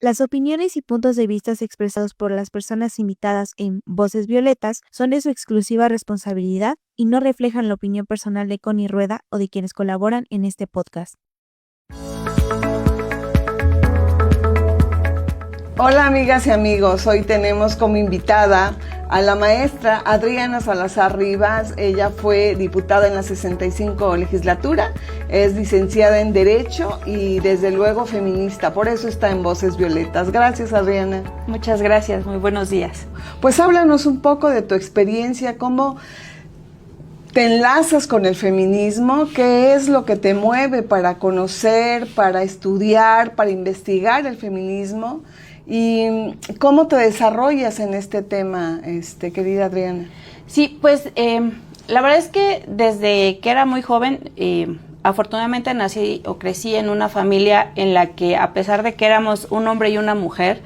Las opiniones y puntos de vista expresados por las personas invitadas en Voces Violetas son de su exclusiva responsabilidad y no reflejan la opinión personal de Connie Rueda o de quienes colaboran en este podcast. Hola amigas y amigos, hoy tenemos como invitada a la maestra Adriana Salazar Rivas. Ella fue diputada en la 65 legislatura, es licenciada en Derecho y desde luego feminista, por eso está en Voces Violetas. Gracias, Adriana. Muchas gracias, muy buenos días. Pues háblanos un poco de tu experiencia, cómo te enlazas con el feminismo, qué es lo que te mueve para conocer, para estudiar, para investigar el feminismo. ¿Y cómo te desarrollas en este tema, querida Adriana? Sí, pues la verdad es que desde que era muy joven, afortunadamente nací o crecí en una familia en la que, a pesar de que éramos un hombre y una mujer,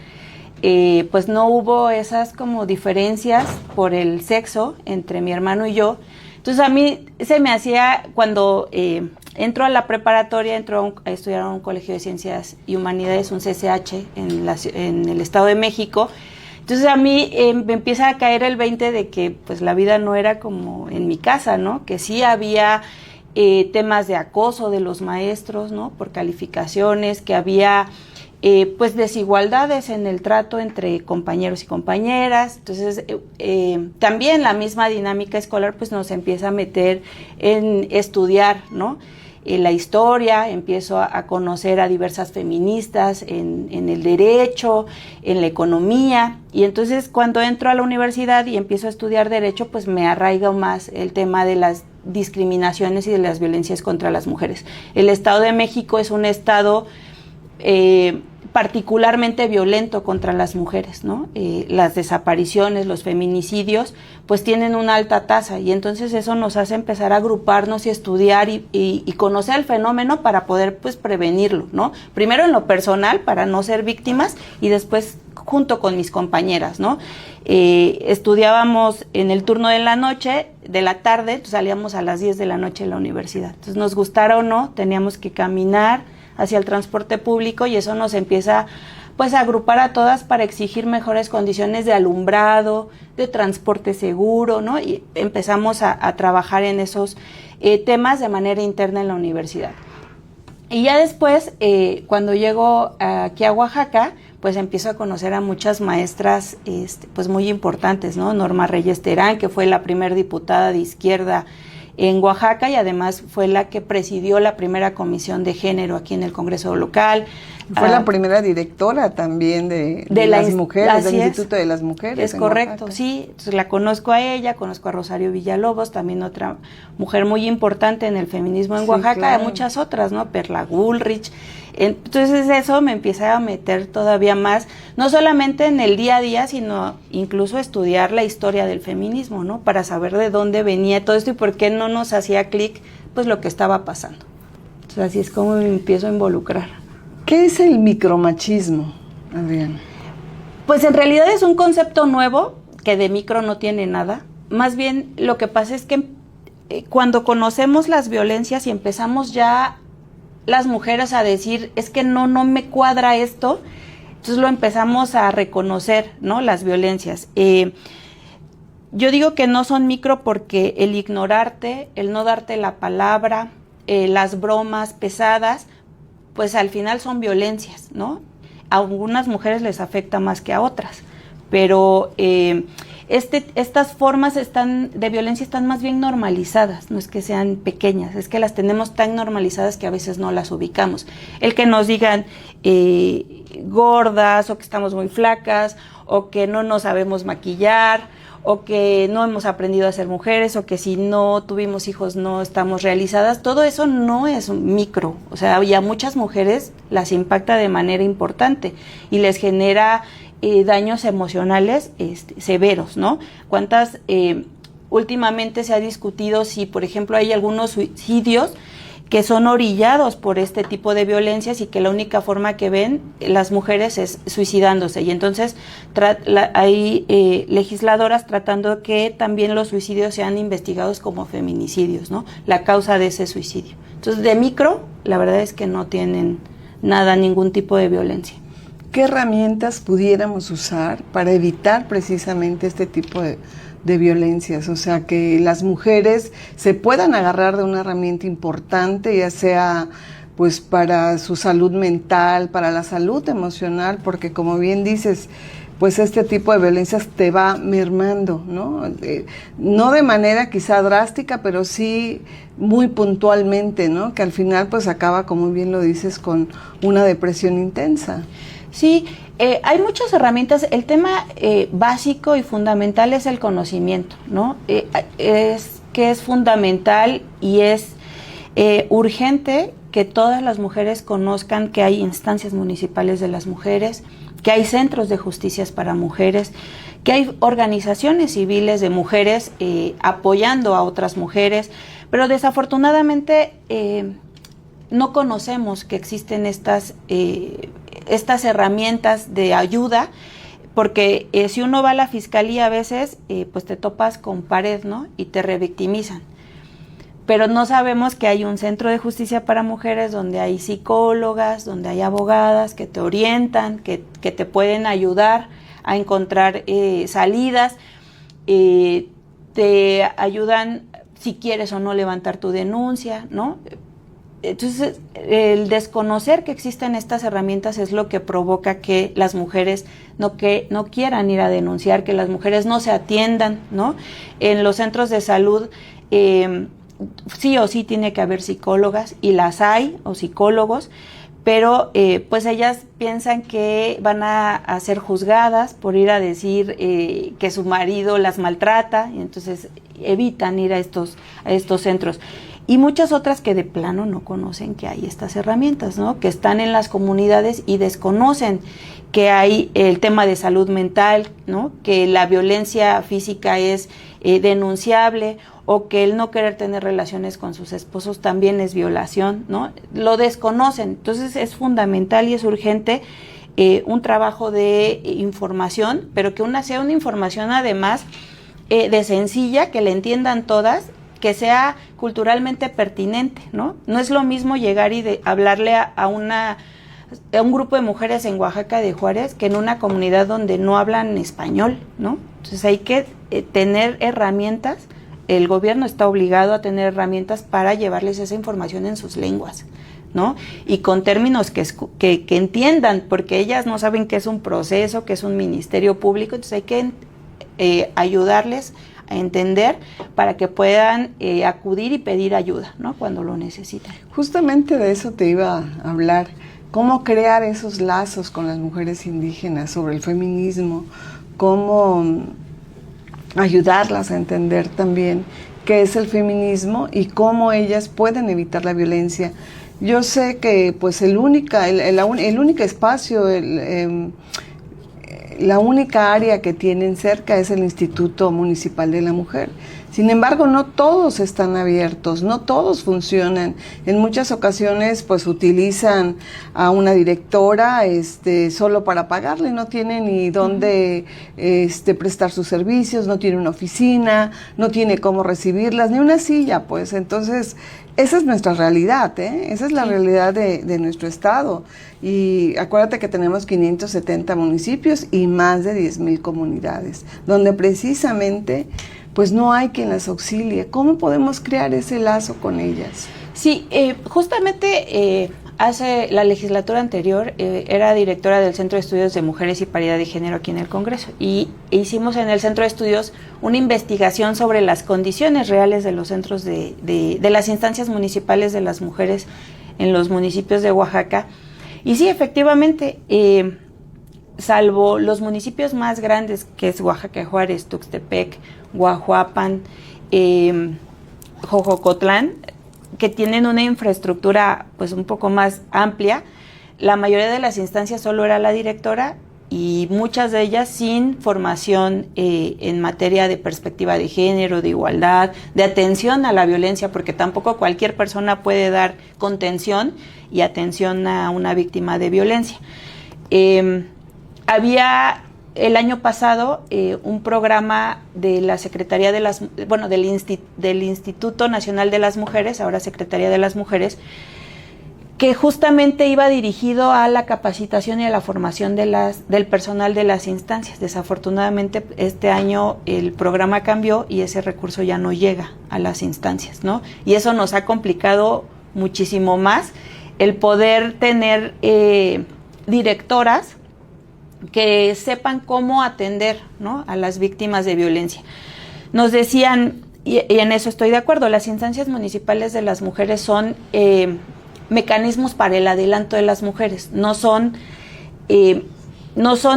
pues no hubo esas como diferencias por el sexo entre mi hermano y yo. Entonces a mí se me hacía, cuando entro a la preparatoria, entro a estudiar a un colegio de Ciencias y Humanidades, un CCH, en el Estado de México. Entonces a mí me empieza a caer el 20 de que pues la vida no era como en mi casa, ¿no? Que sí había temas de acoso de los maestros, ¿no? Por calificaciones, que había pues desigualdades en el trato entre compañeros y compañeras. Entonces también la misma dinámica escolar pues nos empieza a meter en estudiar, ¿no? La historia, empiezo a conocer a diversas feministas en el derecho, en la economía, y entonces cuando entro a la universidad y empiezo a estudiar derecho, pues me arraiga más el tema de las discriminaciones y de las violencias contra las mujeres. El Estado de México es un estado particularmente violento contra las mujeres, ¿no? Las desapariciones, los feminicidios, pues tienen una alta tasa, y entonces eso nos hace empezar a agruparnos y estudiar y conocer el fenómeno para poder pues prevenirlo, ¿no? Primero en lo personal, para no ser víctimas, y después junto con mis compañeras, ¿no? Estudiábamos en el turno de la noche, de la tarde, salíamos a las 10 de la noche de la universidad. Entonces, nos gustara o no, teníamos que caminar hacia el transporte público, y eso nos empieza pues a agrupar a todas para exigir mejores condiciones de alumbrado, de transporte seguro, ¿no? Y empezamos a trabajar en esos temas de manera interna en la universidad. Y ya después, cuando llego aquí a Oaxaca, pues empiezo a conocer a muchas maestras pues muy importantes, ¿no? Norma Reyes Terán, que fue la primera diputada de izquierda en Oaxaca, y además fue la que presidió la primera comisión de género aquí en el Congreso local. Fue la primera directora también de las mujeres, del Instituto de las Mujeres. Es correcto, Oaxaca. Sí. Entonces la conozco a ella, conozco a Rosario Villalobos, también otra mujer muy importante en el feminismo en Oaxaca, claro. Hay muchas otras, ¿no? Perla Bullrich. Entonces eso me empieza a meter todavía más, no solamente en el día a día, sino incluso estudiar la historia del feminismo, ¿no? Para saber de dónde venía todo esto y por qué no nos hacía clic pues lo que estaba pasando. Entonces así es como me empiezo a involucrar. ¿Qué es el micromachismo, Adriana? Pues en realidad es un concepto nuevo, que de micro no tiene nada. Más bien lo que pasa es que cuando conocemos las violencias y empezamos ya las mujeres a decir, es que no me cuadra esto, entonces lo empezamos a reconocer, ¿no? Las violencias. Yo digo que no son micro porque el ignorarte, el no darte la palabra, las bromas pesadas, pues al final son violencias, ¿no? A algunas mujeres les afecta más que a otras, pero estas formas de violencia están más bien normalizadas, no es que sean pequeñas, es que las tenemos tan normalizadas que a veces no las ubicamos. El que nos digan gordas, o que estamos muy flacas, o que no nos sabemos maquillar, o que no hemos aprendido a ser mujeres, o que si no tuvimos hijos no estamos realizadas, todo eso no es micro, o sea, y a muchas mujeres las impacta de manera importante y les genera daños emocionales severos, ¿no? ¿Cuántas últimamente se ha discutido si, por ejemplo, hay algunos suicidios que son orillados por este tipo de violencias y que la única forma que ven las mujeres es suicidándose? Y entonces hay legisladoras tratando que también los suicidios sean investigados como feminicidios, ¿no? La causa de ese suicidio. Entonces, de micro, la verdad es que no tienen nada, ningún tipo de violencia. ¿qué herramientas pudiéramos usar para evitar precisamente este tipo de violencias? O sea, que las mujeres se puedan agarrar de una herramienta importante, ya sea pues para su salud mental, para la salud emocional, porque como bien dices, pues este tipo de violencias te va mermando, ¿no? No de manera quizá drástica, pero sí muy puntualmente, ¿no? Que al final pues acaba, como bien lo dices, con una depresión intensa. Sí, hay muchas herramientas. El tema básico y fundamental es el conocimiento, ¿no? Es fundamental y es urgente que todas las mujeres conozcan que hay instancias municipales de las mujeres, que hay centros de justicias para mujeres, que hay organizaciones civiles de mujeres apoyando a otras mujeres, pero desafortunadamente no conocemos que existen estas herramientas de ayuda, porque si uno va a la fiscalía a veces, pues te topas con pared, ¿no? Y te revictimizan. Pero no sabemos que hay un centro de justicia para mujeres donde hay psicólogas, donde hay abogadas que te orientan, que te pueden ayudar a encontrar salidas, te ayudan si quieres o no levantar tu denuncia, ¿no? Entonces, el desconocer que existen estas herramientas es lo que provoca que las mujeres no quieran ir a denunciar, que las mujeres no se atiendan, ¿no? En los centros de salud, sí o sí tiene que haber psicólogas, y las hay, o psicólogos, pero pues ellas piensan que van a ser juzgadas por ir a decir que su marido las maltrata, y entonces evitan ir a estos centros. Y muchas otras que de plano no conocen que hay estas herramientas, ¿no? Que están en las comunidades y desconocen que hay el tema de salud mental, ¿no? Que la violencia física es denunciable, o que el no querer tener relaciones con sus esposos también es violación, ¿no? Lo desconocen. Entonces es fundamental y es urgente un trabajo de información, pero que sea una información además de sencilla, que le entiendan todas, que sea culturalmente pertinente, ¿no? No es lo mismo llegar y hablarle a un grupo de mujeres en Oaxaca de Juárez que en una comunidad donde no hablan español, ¿no? Entonces hay que tener herramientas. El gobierno está obligado a tener herramientas para llevarles esa información en sus lenguas, ¿no? Y con términos que entiendan, porque ellas no saben qué es un proceso, qué es un ministerio público, entonces hay que ayudarles a entender para que puedan acudir y pedir ayuda, ¿no? Cuando lo necesitan. Justamente de eso te iba a hablar, cómo crear esos lazos con las mujeres indígenas sobre el feminismo, cómo ayudarlas a entender también qué es el feminismo y cómo ellas pueden evitar la violencia. Yo sé que pues el único espacio, la única área que tienen cerca es el Instituto Municipal de la Mujer. Sin embargo, no todos están abiertos, no todos funcionan. En muchas ocasiones, pues utilizan a una directora, solo para pagarle, no tiene ni dónde, prestar sus servicios, no tiene una oficina, no tiene cómo recibirlas, ni una silla, pues. Entonces, esa es nuestra realidad, esa es la realidad de nuestro estado. Y acuérdate que tenemos 570 municipios y más de 10,000 comunidades, donde precisamente pues no hay quien las auxilie. ¿Cómo podemos crear ese lazo con ellas? Sí, justamente hace la legislatura anterior era directora del Centro de Estudios de Mujeres y Paridad de Género aquí en el Congreso, y hicimos en el Centro de Estudios una investigación sobre las condiciones reales de los centros de las instancias municipales de las mujeres en los municipios de Oaxaca. Y sí, efectivamente, salvo los municipios más grandes, que es Oaxaca, Juárez, Tuxtepec, Guajuapan, Jojocotlán, que tienen una infraestructura pues un poco más amplia, la mayoría de las instancias solo era la directora, y muchas de ellas sin formación en materia de perspectiva de género, de igualdad, de atención a la violencia, porque tampoco cualquier persona puede dar contención y atención a una víctima de violencia. Había el año pasado un programa de la Secretaría de del Instituto Nacional de las Mujeres, ahora Secretaría de las Mujeres, que justamente iba dirigido a la capacitación y a la formación del personal de las instancias. Desafortunadamente este año el programa cambió y ese recurso ya no llega a las instancias, ¿no? Y eso nos ha complicado muchísimo más el poder tener directoras que sepan cómo atender, ¿no?, a las víctimas de violencia. Nos decían, y en eso estoy de acuerdo, las instancias municipales de las mujeres son mecanismos para el adelanto de las mujeres, no son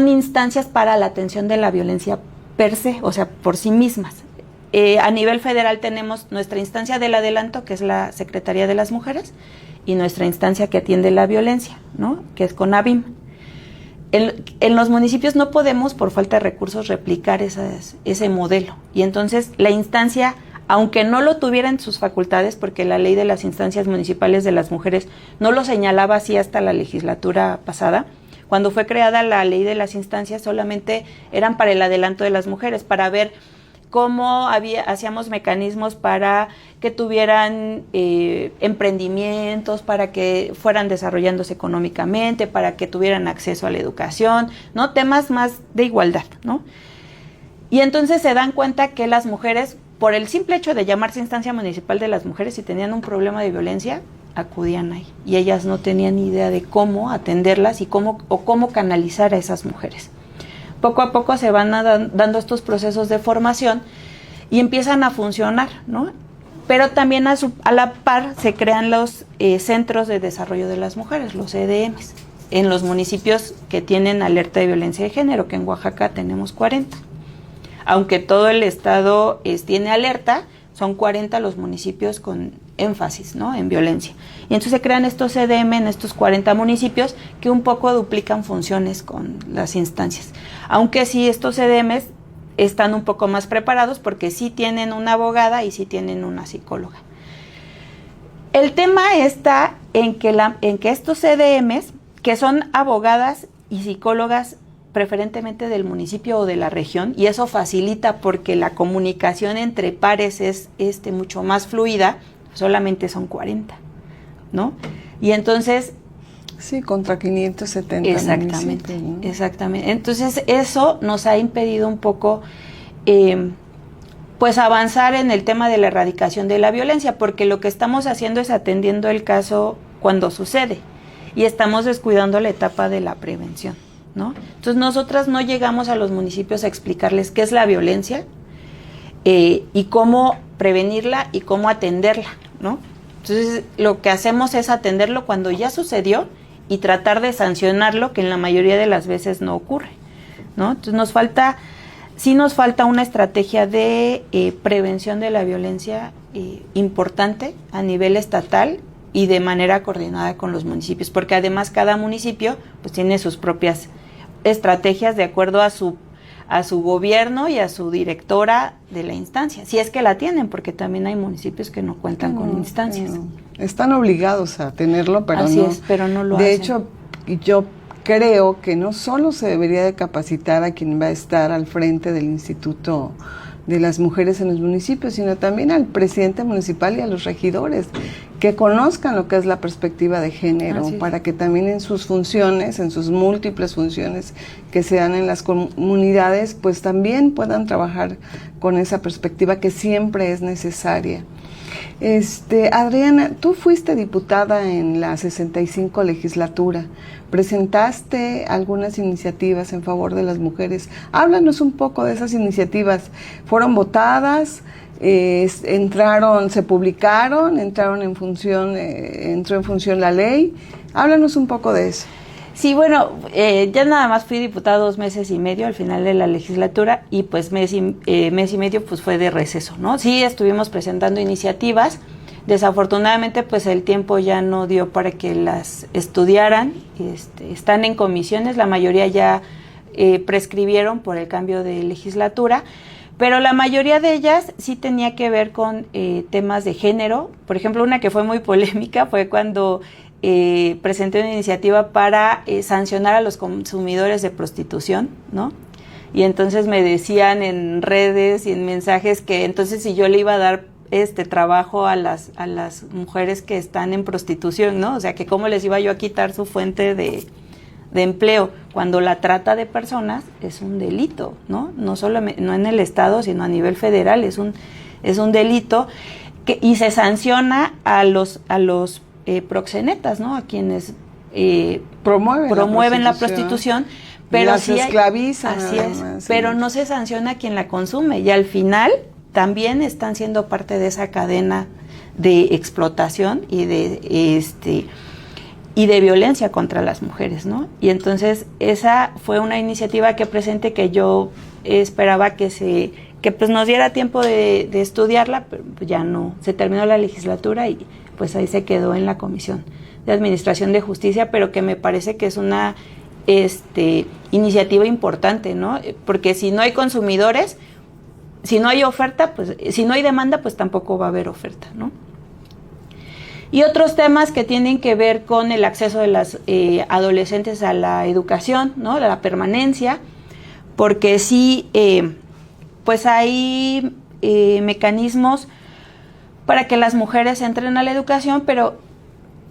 instancias para la atención de la violencia per se, o sea, por sí mismas. A nivel federal tenemos nuestra instancia del adelanto, que es la Secretaría de las Mujeres, y nuestra instancia que atiende la violencia, ¿no?, que es CONAVIM. En los municipios no podemos, por falta de recursos, replicar ese modelo. Y entonces la instancia, aunque no lo tuviera en sus facultades, porque la ley de las instancias municipales de las mujeres no lo señalaba así hasta la legislatura pasada, cuando fue creada la ley de las instancias solamente eran para el adelanto de las mujeres, para ver cómo hacíamos mecanismos para que tuvieran emprendimientos, para que fueran desarrollándose económicamente, para que tuvieran acceso a la educación, ¿no? Temas más de igualdad, ¿no? Y entonces se dan cuenta que las mujeres, por el simple hecho de llamarse instancia municipal de las mujeres, si tenían un problema de violencia, acudían ahí. Y ellas no tenían ni idea de cómo atenderlas y cómo canalizar a esas mujeres. Poco a poco se van dando estos procesos de formación y empiezan a funcionar, ¿no? Pero también a la par se crean los centros de desarrollo de las mujeres, los CDMs, en los municipios que tienen alerta de violencia de género, que en Oaxaca tenemos 40. Aunque todo el estado tiene alerta, son 40 los municipios con énfasis, ¿no?, en violencia. Y entonces se crean estos CDM en estos 40 municipios que un poco duplican funciones con las instancias. Aunque sí, estos CDMs están un poco más preparados porque sí tienen una abogada y sí tienen una psicóloga. El tema está en que estos CDMs, que son abogadas y psicólogas preferentemente del municipio o de la región, y eso facilita porque la comunicación entre pares es mucho más fluida, solamente son 40, ¿no? Y entonces... Sí, contra 570 exactamente, municipios, ¿no? Exactamente. Entonces eso nos ha impedido un poco pues avanzar en el tema de la erradicación de la violencia, porque lo que estamos haciendo es atendiendo el caso cuando sucede y estamos descuidando la etapa de la prevención, ¿no? Entonces nosotras no llegamos a los municipios a explicarles qué es la violencia y cómo prevenirla y cómo atenderla, ¿no? Entonces lo que hacemos es atenderlo cuando ya sucedió y tratar de sancionarlo, que en la mayoría de las veces no ocurre, ¿no? Entonces nos falta una estrategia de prevención de la violencia importante a nivel estatal y de manera coordinada con los municipios, porque además cada municipio pues tiene sus propias estrategias de acuerdo a su gobierno y a su directora de la instancia, si es que la tienen, porque también hay municipios que no cuentan con instancias. No. Están obligados a tenerlo, pero así no. es, pero no lo hacen. De hecho, yo creo que no solo se debería de capacitar a quien va a estar al frente del Instituto de las Mujeres en los municipios, sino también al presidente municipal y a los regidores, que conozcan lo que es la perspectiva de género, para que también en sus funciones, en sus múltiples funciones que se dan en las comunidades, pues también puedan trabajar con esa perspectiva que siempre es necesaria. Adriana, tú fuiste diputada en la 65 legislatura, presentaste algunas iniciativas en favor de las mujeres. Háblanos un poco de esas iniciativas. ¿Fueron votadas? ¿Se publicaron? ¿Entró en función la ley? Háblanos un poco de eso. Sí, bueno, ya nada más fui diputada 2 meses y medio al final de la legislatura y pues mes y medio pues fue de receso, ¿no? Sí, estuvimos presentando iniciativas, desafortunadamente pues el tiempo ya no dio para que las estudiaran, están en comisiones, la mayoría ya prescribieron por el cambio de legislatura, pero la mayoría de ellas sí tenía que ver con temas de género. Por ejemplo, una que fue muy polémica fue cuando presenté una iniciativa para sancionar a los consumidores de prostitución, ¿no? Y entonces me decían en redes y en mensajes que entonces si yo le iba a dar trabajo a las mujeres que están en prostitución, ¿no? O sea, que cómo les iba yo a quitar su fuente de empleo, cuando la trata de personas es un delito, ¿no? No en el Estado, sino a nivel federal, es un delito y se sanciona a los proxenetas, ¿no? A quienes promueven la prostitución, pero las esclavizan. Así es, pero no se sanciona a quien la consume, y al final también están siendo parte de esa cadena de explotación y de violencia contra las mujeres, ¿no? Y entonces esa fue una iniciativa que presenté, que yo esperaba que pues nos diera tiempo de estudiarla, pero ya no, se terminó la legislatura y pues ahí se quedó en la Comisión de Administración de Justicia, pero que me parece que es una iniciativa importante, ¿no? Porque si no hay consumidores, si no hay oferta, pues si no hay demanda, pues tampoco va a haber oferta, ¿no? Y otros temas que tienen que ver con el acceso de las adolescentes a la educación, ¿no? La permanencia, porque sí, pues hay mecanismos para que las mujeres entren a la educación, pero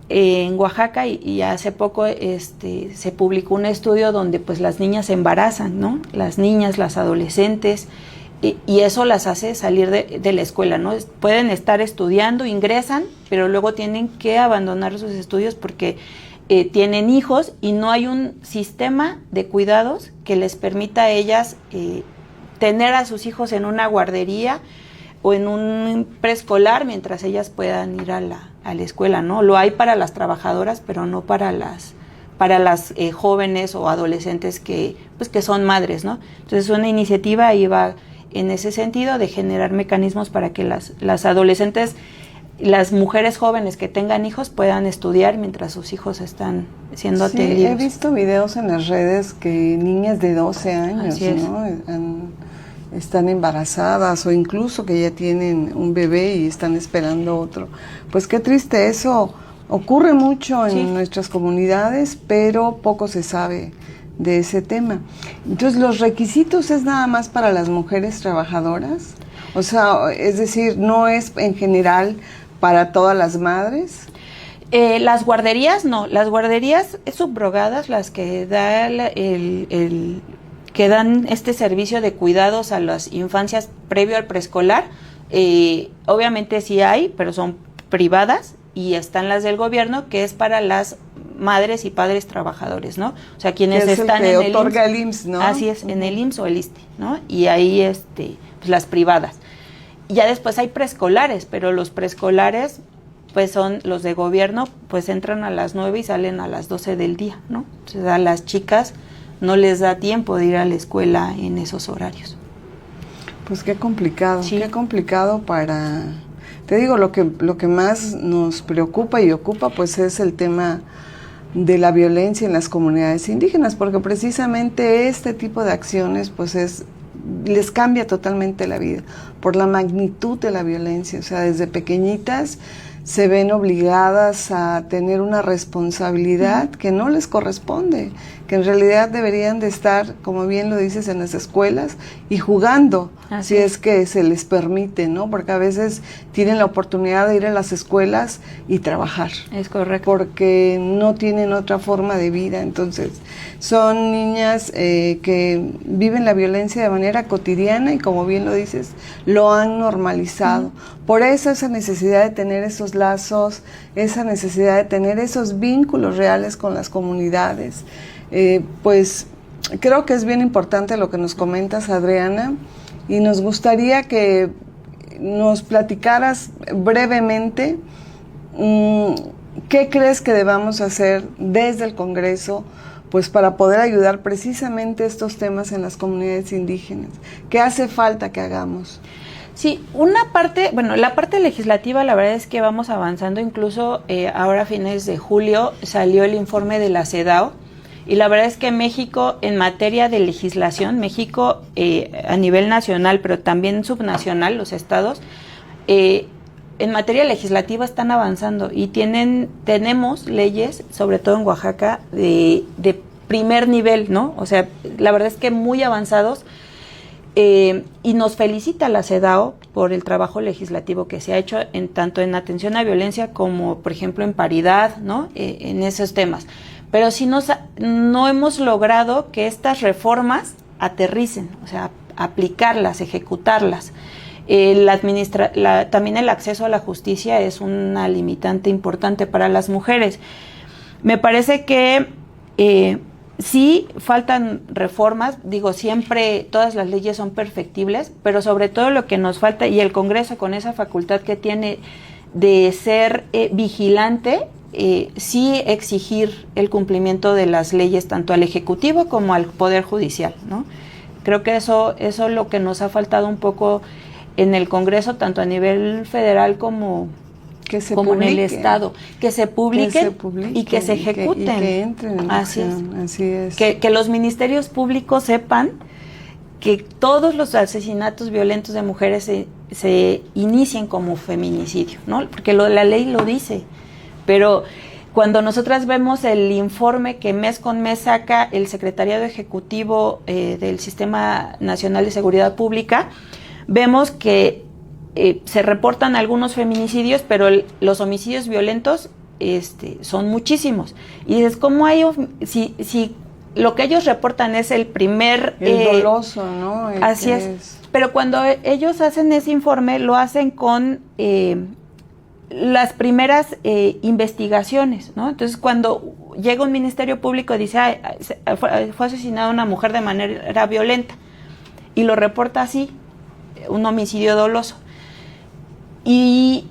en Oaxaca y hace poco se publicó un estudio donde pues las niñas se embarazan, ¿no? Las niñas, las adolescentes, y eso las hace salir de la escuela, ¿no? Pueden estar estudiando, ingresan, pero luego tienen que abandonar sus estudios porque tienen hijos y no hay un sistema de cuidados que les permita a ellas tener a sus hijos en una guardería o en un preescolar mientras ellas puedan ir a la escuela, ¿no? Lo hay para las trabajadoras, pero no para las jóvenes o adolescentes que son madres, ¿no? Entonces una iniciativa iba en ese sentido de generar mecanismos para que las adolescentes, las mujeres jóvenes que tengan hijos puedan estudiar mientras sus hijos están siendo atendidos. He visto videos en las redes que niñas de 12 años, ¿no? Están embarazadas o incluso que ya tienen un bebé y están esperando otro. Pues qué triste, eso ocurre mucho en nuestras comunidades, pero poco se sabe de ese tema. Entonces, ¿los requisitos es nada más para las mujeres trabajadoras? O sea, es decir, ¿no es en general para todas las madres? Las guarderías no, las guarderías subrogadas, las que da que dan este servicio de cuidados a las infancias previo al preescolar, obviamente sí hay, pero son privadas, y están las del gobierno, que es para las madres y padres trabajadores, ¿no? O sea, quienes están en el otorga el IMSS, ¿no? Así es, en el IMSS o el ISSSTE, ¿no? Y ahí pues las privadas. Y ya después hay preescolares, pero los preescolares pues son los de gobierno, pues entran a las 9 y salen a las 12 del día, ¿no? Entonces a las chicas no les da tiempo de ir a la escuela en esos horarios. Pues qué complicado para... Te digo, lo que más nos preocupa y ocupa pues es el tema de la violencia en las comunidades indígenas, porque precisamente este tipo de acciones pues les cambia totalmente la vida por la magnitud de la violencia. O sea, desde pequeñitas se ven obligadas a tener una responsabilidad que no les corresponde, que en realidad deberían de estar, como bien lo dices, en las escuelas y jugando, si es que se les permite, ¿no? Porque a veces tienen la oportunidad de ir a las escuelas y trabajar. Es correcto. Porque no tienen otra forma de vida. Entonces, son niñas que viven la violencia de manera cotidiana y, como bien lo dices, lo han normalizado. Por eso esa necesidad de tener esos lazos, esa necesidad de tener esos vínculos reales con las comunidades, pues creo que es bien importante lo que nos comentas, Adriana, y nos gustaría que nos platicaras brevemente qué crees que debamos hacer desde el Congreso pues para poder ayudar precisamente estos temas en las comunidades indígenas. ¿Qué hace falta que hagamos? Sí, la parte legislativa, la verdad es que vamos avanzando, incluso ahora a fines de julio salió el informe de la CEDAW, y la verdad es que México, en materia de legislación, México a nivel nacional, pero también subnacional, los estados, en materia legislativa están avanzando y tenemos leyes, sobre todo en Oaxaca, de primer nivel, ¿no? O sea, la verdad es que muy avanzados, y nos felicita la CEDAW por el trabajo legislativo que se ha hecho tanto en atención a violencia como, por ejemplo, en paridad, ¿no? En esos temas. Pero sí no hemos logrado que estas reformas aterricen, o sea, aplicarlas, ejecutarlas. También el acceso a la justicia es una limitante importante para las mujeres. Me parece que sí faltan reformas, digo, siempre todas las leyes son perfectibles, pero sobre todo lo que nos falta, y el Congreso con esa facultad que tiene de ser vigilante, sí exigir el cumplimiento de las leyes tanto al Ejecutivo como al Poder Judicial, ¿no? Creo que eso es lo que nos ha faltado un poco en el Congreso, tanto a nivel federal como en el Estado, que se publiquen y que se ejecuten. Y que entren en acción, así es. Que los ministerios públicos sepan que todos los asesinatos violentos de mujeres se inicien como feminicidio, ¿no? Porque la ley lo dice, pero cuando nosotras vemos el informe que mes con mes saca el Secretariado Ejecutivo del Sistema Nacional de Seguridad Pública, vemos que se reportan algunos feminicidios, pero los homicidios violentos son muchísimos. Y dices, ¿cómo hay si lo que ellos reportan es el primer... El doloso, ¿no? Así es. Pero cuando ellos hacen ese informe, lo hacen con las primeras investigaciones, ¿no? Entonces, cuando llega un ministerio público y dice, fue asesinada una mujer de manera violenta, y lo reporta así, un homicidio doloso. Y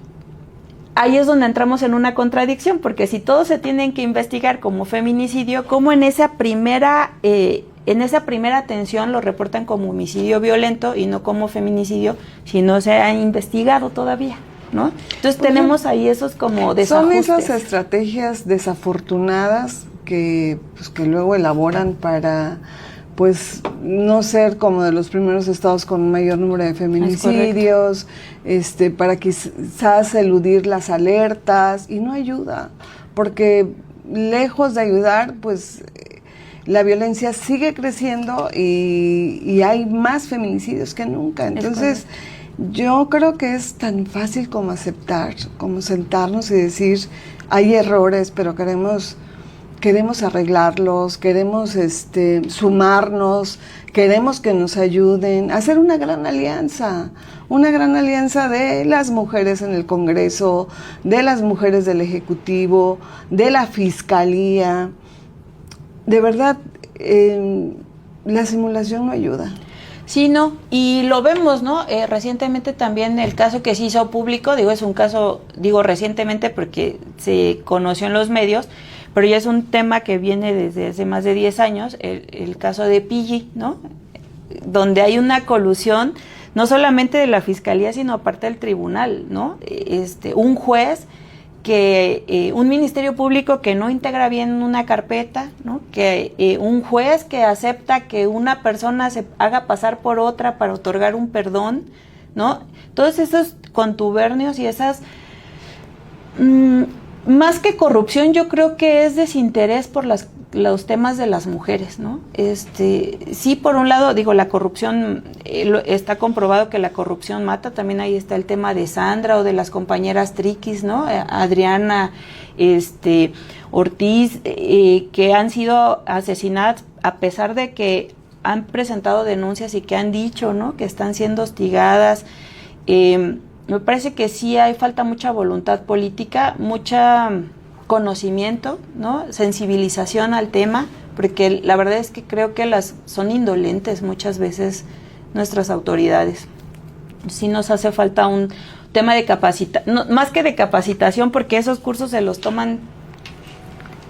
ahí es donde entramos en una contradicción, porque si todos se tienen que investigar como feminicidio, ¿cómo en esa primera atención lo reportan como homicidio violento y no como feminicidio si no se ha investigado todavía, ¿no? Entonces tenemos ahí esos como desajustes. Son esas estrategias desafortunadas que luego elaboran para pues no ser como de los primeros estados con un mayor número de feminicidios, para quizás eludir las alertas, y no ayuda, porque lejos de ayudar, pues la violencia sigue creciendo y hay más feminicidios que nunca. Entonces, yo creo que es tan fácil como aceptar, como sentarnos y decir, hay errores, pero queremos arreglarlos, queremos sumarnos, queremos que nos ayuden a hacer una gran alianza de las mujeres en el Congreso, de las mujeres del Ejecutivo, de la Fiscalía. De verdad, la simulación no ayuda. Sí, no, y lo vemos, ¿no? Recientemente también el caso que se hizo público, es un caso, recientemente porque se conoció en los medios, pero ya es un tema que viene desde hace más de 10 años, el caso de Pigi, ¿no? Donde hay una colusión, no solamente de la Fiscalía, sino aparte del tribunal, ¿no? Un juez un ministerio público que no integra bien una carpeta, ¿no? Un juez que acepta que una persona se haga pasar por otra para otorgar un perdón, ¿no? Todos esos contubernios y esas... más que corrupción, yo creo que es desinterés por los temas de las mujeres, ¿no? Sí, por un lado, la corrupción, está comprobado que la corrupción mata. También ahí está el tema de Sandra o de las compañeras Triquis, ¿no? Adriana, Ortiz, que han sido asesinadas a pesar de que han presentado denuncias y que han dicho, ¿no? Que están siendo hostigadas. Me parece que sí falta mucha voluntad política, mucha conocimiento, ¿no? Sensibilización al tema, porque la verdad es que creo que son indolentes muchas veces nuestras autoridades. Sí nos hace falta un tema de más que de capacitación, porque esos cursos se los toman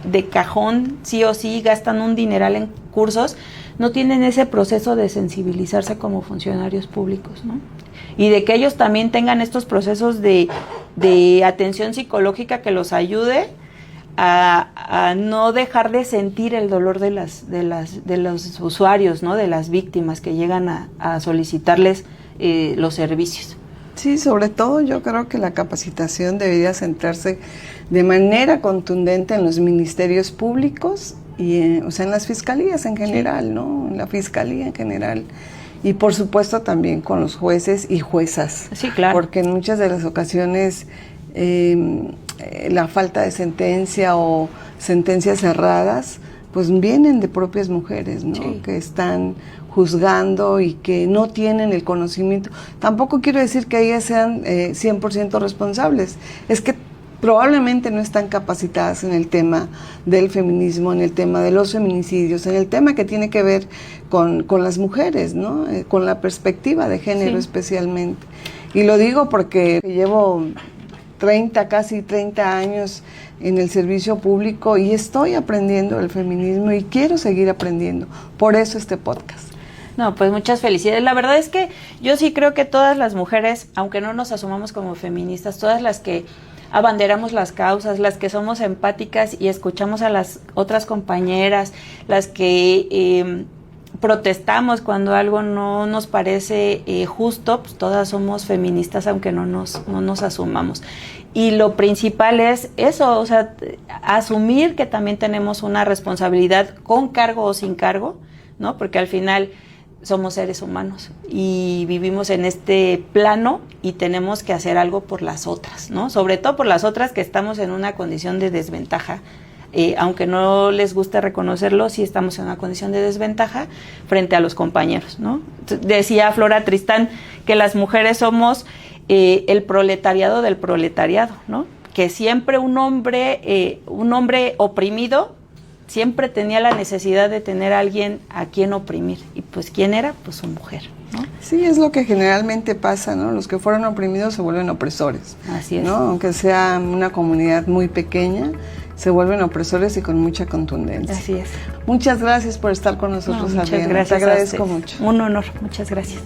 de cajón, sí o sí, gastan un dineral en cursos, no tienen ese proceso de sensibilizarse como funcionarios públicos, ¿no? Y de que ellos también tengan estos procesos de atención psicológica que los ayude a no dejar de sentir el dolor de los usuarios, ¿no? De las víctimas que llegan a solicitarles los servicios. Sí, sobre todo yo creo que la capacitación debería centrarse de manera contundente en los ministerios públicos y en las fiscalías en general, ¿no? En la fiscalía en general. y por supuesto también con los jueces y juezas. Sí, claro. Porque en muchas de las ocasiones la falta de sentencia o sentencias cerradas pues vienen de propias mujeres, ¿no? Sí. Que están juzgando y que no tienen el conocimiento. Tampoco quiero decir que ellas sean 100% responsables, es que probablemente no están capacitadas en el tema del feminismo, en el tema de los feminicidios, en el tema que tiene que ver con las mujeres, ¿no? Con la perspectiva de género, sí, especialmente. Y lo digo porque llevo casi 30 años en el servicio público y estoy aprendiendo el feminismo y quiero seguir aprendiendo. Por eso este podcast. No, pues muchas felicidades. La verdad es que yo sí creo que todas las mujeres, aunque no nos asumamos como feministas, todas las que abanderamos las causas, las que somos empáticas y escuchamos a las otras compañeras, las que protestamos cuando algo no nos parece justo, pues todas somos feministas aunque no nos asumamos. Y lo principal es eso, o sea, asumir que también tenemos una responsabilidad con cargo o sin cargo, ¿no? Porque al final somos seres humanos y vivimos en este plano y tenemos que hacer algo por las otras, ¿no? Sobre todo por las otras que estamos en una condición de desventaja. Aunque no les guste reconocerlo, sí estamos en una condición de desventaja frente a los compañeros, ¿no? Decía Flora Tristán que las mujeres somos el proletariado del proletariado, ¿no? Que siempre un hombre oprimido siempre tenía la necesidad de tener a alguien a quien oprimir. Y pues, ¿quién era? Pues su mujer, ¿no? Sí, es lo que generalmente pasa, ¿no? Los que fueron oprimidos se vuelven opresores. Así es. ¿No? Aunque sea una comunidad muy pequeña, se vuelven opresores y con mucha contundencia. Así es. Muchas gracias por estar con nosotros, Muchas Adriana. gracias. Te agradezco mucho. Un honor. Muchas gracias.